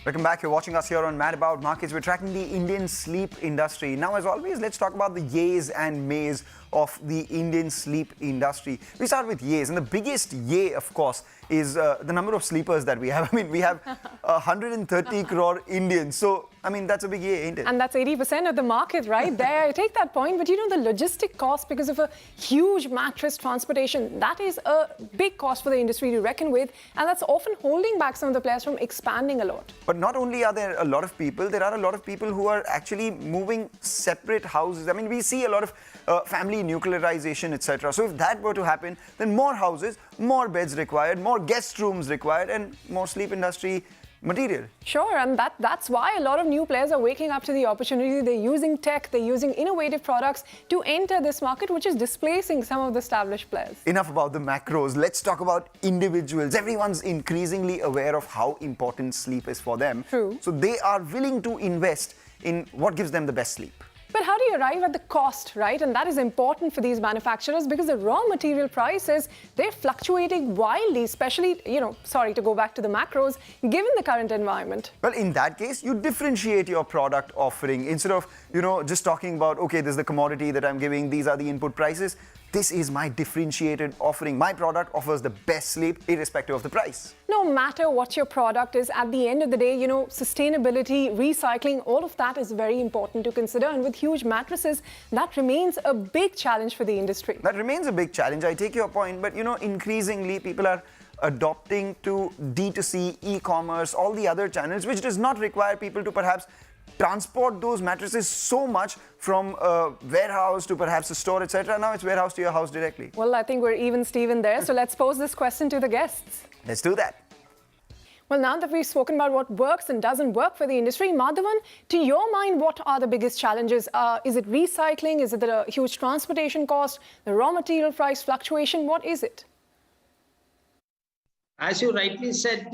Welcome back. You're watching us here on Mad About Markets. We're tracking the Indian sleep industry. Now, as always, let's talk about the yays and mays of the Indian sleep industry. We start with yays, and the biggest yay, of course, is the number of sleepers that we have. I mean, we have 130 crore Indians. So, I mean, that's a big yay, ain't it? And that's 80% of the market right there. I take that point, but you know, the logistic cost because of a huge mattress transportation, that is a big cost for the industry to reckon with, and that's often holding back some of the players from expanding a lot. But not only are there a lot of people, there are a lot of people who are actually moving separate houses. I mean, we see a lot of family nuclearization, etc. So if that were to happen, then more houses, more beds required, more guest rooms required, and more sleep industry material. Sure, and that's why a lot of new players are waking up to the opportunity. They're using tech, they're using innovative products to enter this market, which is displacing some of the established players. Enough about the macros. Let's talk about individuals. Everyone's increasingly aware of how important sleep is for them. True. So they are willing to invest in what gives them the best sleep. But how do you arrive at the cost, right? And that is important for these manufacturers because the raw material prices, they're fluctuating wildly, especially, sorry to go back to the macros, given the current environment. Well, in that case, you differentiate your product offering. Instead of, just talking about, okay, this is the commodity that I'm giving, these are the input prices. This is my differentiated offering. My product offers the best sleep irrespective of the price. No matter what your product is, at the end of the day, sustainability, recycling, all of that is very important to consider. And with huge mattresses, that remains a big challenge for the industry. That remains a big challenge. I take your point. But, increasingly people are adopting to D2C, e-commerce, all the other channels, which does not require people to perhaps transport those mattresses so much from a warehouse to perhaps a store, etc. Now it's warehouse to your house directly. Well, I think we're even Steven there. So let's pose this question to the guests. Let's do that. Well, now that we've spoken about what works and doesn't work for the industry, Madhavan, to your mind, what are the biggest challenges? Is it recycling? Is it the huge transportation cost? The raw material price fluctuation? What is it? As you rightly said,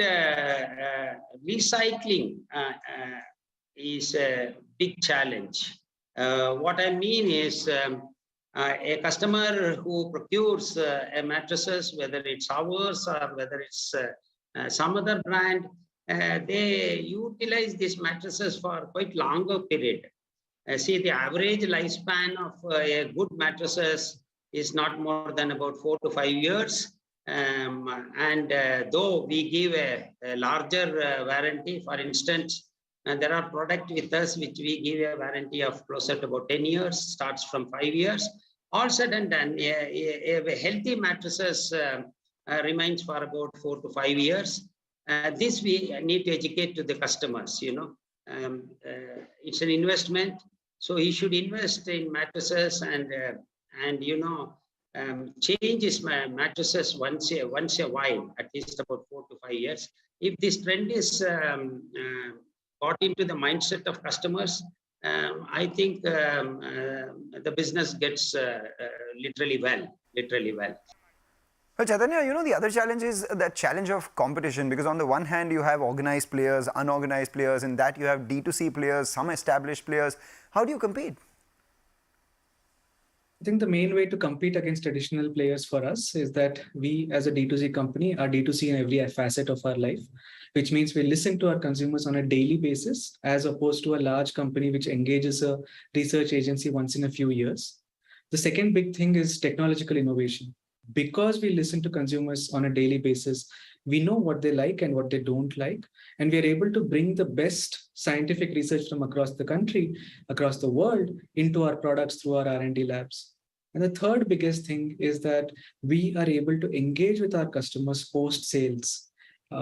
recycling is a big challenge. What I mean is a customer who procures a mattresses, whether it's ours or whether it's some other brand, they utilize these mattresses for quite longer period. See, the average lifespan of a good mattresses is not more than about 4 to 5 years. Though we give a larger warranty, for instance, there are products with us which we give a warranty of closer to about 10 years, starts from 5 years. All said and done, a healthy mattresses remains for about 4 to 5 years. This we need to educate to the customers, it's an investment. So he should invest in mattresses and change his mattresses once a while, at least about 4 to 5 years. If this trend is got into the mindset of customers, I think the business gets literally well. Well, Chaitanya, the other challenge is the challenge of competition, because on the one hand, you have organized players, unorganized players, and that you have D2C players, some established players. How do you compete? I think the main way to compete against traditional players for us is that we, as a D2C company, are D2C in every facet of our life, which means we listen to our consumers on a daily basis, as opposed to a large company which engages a research agency once in a few years. The second big thing is technological innovation. Because we listen to consumers on a daily basis, we know what they like and what they don't like, and we are able to bring the best scientific research from across the country, across the world, into our products through our R&D labs. And the third biggest thing is that we are able to engage with our customers post-sales.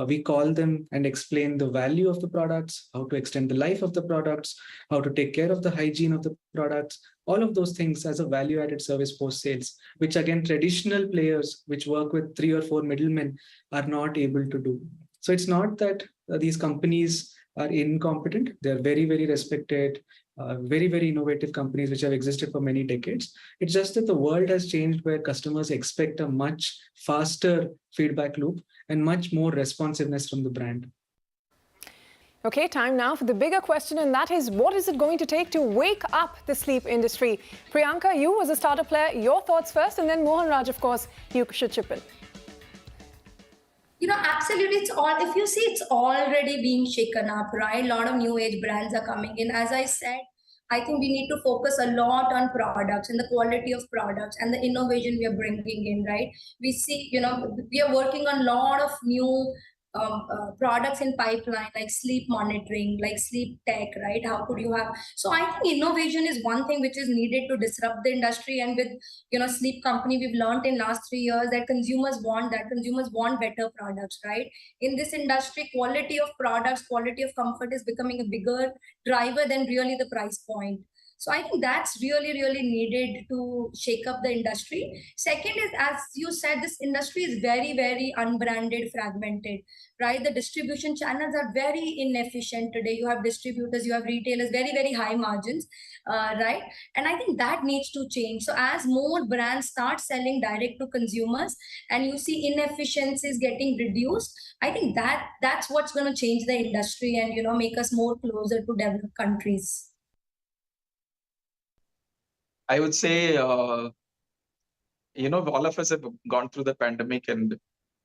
We call them and explain the value of the products, how to extend the life of the products, how to take care of the hygiene of the products, all of those things as a value-added service post-sales, which again, traditional players which work with 3 or 4 middlemen are not able to do. So it's not that these companies are incompetent. They're very, very respected, very, very innovative companies which have existed for many decades. It's just that the world has changed where customers expect a much faster feedback loop and much more responsiveness from the brand. Okay, time now for the bigger question, and that is, what is it going to take to wake up the sleep industry? Priyanka, you as a startup player, your thoughts first, and then Mohanraj, of course, you should chip in. Absolutely. It's all, if you see, it's already being shaken up, right? A lot of new age brands are coming in. As I said, I think we need to focus a lot on products and the quality of products and the innovation we are bringing in, right? We see, we are working on a lot of new products in pipeline, like sleep monitoring, like sleep tech, right? How could you have? So I think innovation is one thing which is needed to disrupt the industry. And with sleep company, we've learned in last 3 years that consumers want that. Consumers want better products, right? In this industry, quality of products, quality of comfort is becoming a bigger driver than really the price point. So I think that's really, really needed to shake up the industry. Second is, as you said, this industry is very, very unbranded, fragmented, right? The distribution channels are very inefficient today. You have distributors, you have retailers, very, very high margins, right? And I think that needs to change. So as more brands start selling direct to consumers and you see inefficiencies getting reduced, I think that's what's going to change the industry and, make us more closer to developed countries. I would say, all of us have gone through the pandemic, and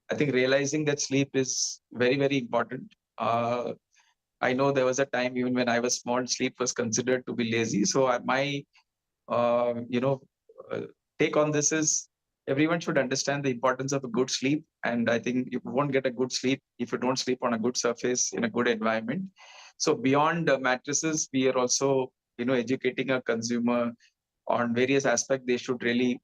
I think realizing that sleep is very, very important. I know there was a time even when I was small, sleep was considered to be lazy. So my, take on this is everyone should understand the importance of a good sleep. And I think you won't get a good sleep if you don't sleep on a good surface in a good environment. So beyond mattresses, we are also, educating a consumer on various aspects they should really,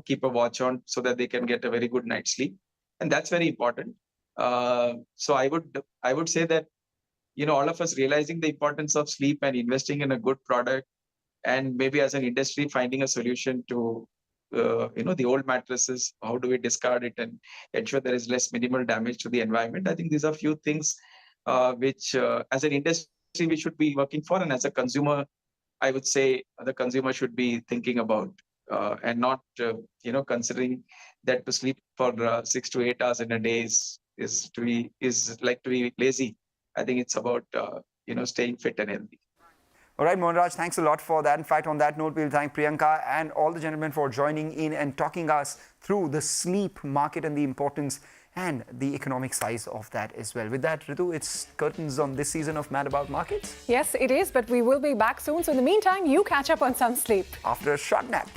keep a watch on so that they can get a very good night's sleep. And that's very important. So I would say that, all of us realizing the importance of sleep and investing in a good product, and maybe as an industry finding a solution to, the old mattresses, how do we discard it and ensure there is less minimal damage to the environment? I think these are few things which as an industry we should be working for. And as a consumer, I would say the consumer should be thinking about and not, considering that to sleep for 6 to 8 hours in a day is like to be lazy. I think it's about, staying fit and healthy. All right, Mohanraj, thanks a lot for that. In fact, on that note, we'll thank Priyanka and all the gentlemen for joining in and talking us through the sleep market and the importance and the economic size of that as well. With that, Ritu, it's curtains on this season of Mad About Markets. Yes, it is, but we will be back soon. So in the meantime, you catch up on some sleep. After a short nap.